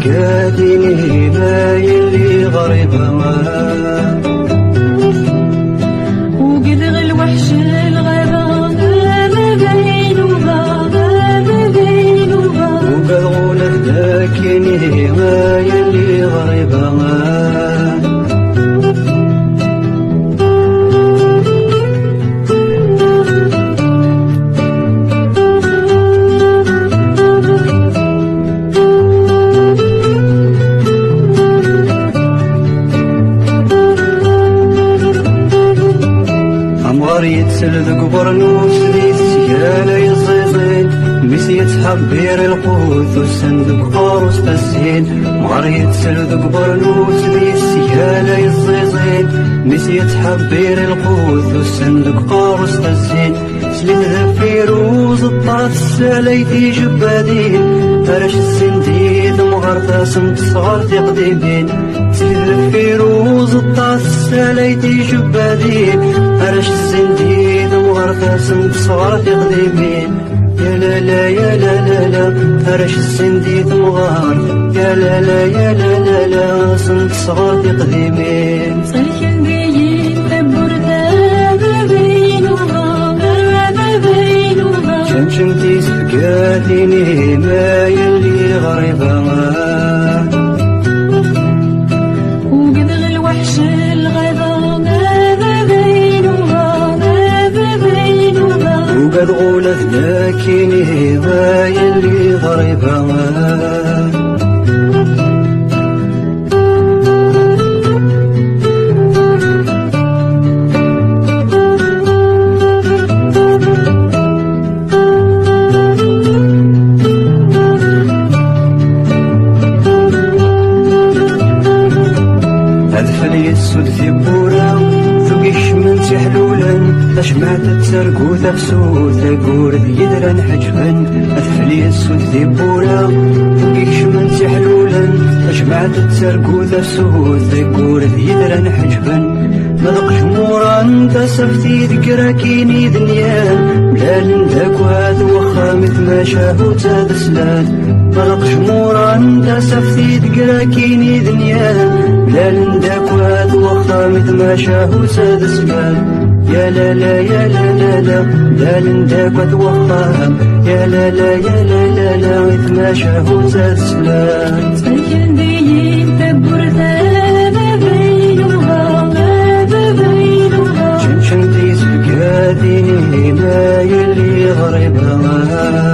تبكاتني ما يلي غريبة وقد الوحش الغابة ما بينوها وقد غولة داكني ما يلي غريبة يتسل ذك برنوس ذي السيالة يزيزين ميسي يتحبير القوت والسندق قاروس تسين مغار يتسل ذك برنوس ذي السيالة يزيزين ميسي يتحبير القوت والسندق قاروس تسين سليم ذا فيروز الطاف الساليتي جبادين فرش السنديد مغار تاسم تصغر في قديمين سليم ذا فيروز الطاف الساليتي جبادين فرش السنديد مغار تاسم تصغر في قديمين يا لا لا يا لا لا لا فرش السنديد مغار يا لا لا يا لا لا لا سنت صغار في قديمين صلحن بيين تبوردا ما بينوها شمشمتي سبقاتيني ما يلي غريبة وقد الوحش الغابة ما بينوها وقد غولة لكني ما يلي غريبة السود في بورا ذوقيش من تحلولا أشمعت تسرقو تفسود تقول يدران حجبا أثفلي السود في بورا ذوقيش من تحلولا أشمعت تسرقو تفسود تقول يدران حجبا مذقش مورا تسفتي ذكراكيني دنيان بلال نداك وهذا وخا مثل ما شافو تدسلات مذقش مورا تسفتي ذكراكيني دنيان بلال نداك وهذا وخا مثل ما شافو تدسلات يا لا لا يا لا لا لا بلال نداك وهذا وخا يا لا لا يا لا لا لا مثل ما شافو تدسلات صلحن بيين تبوردا ما بينوها شمشمتي سبقاتيني ما يلي غريبة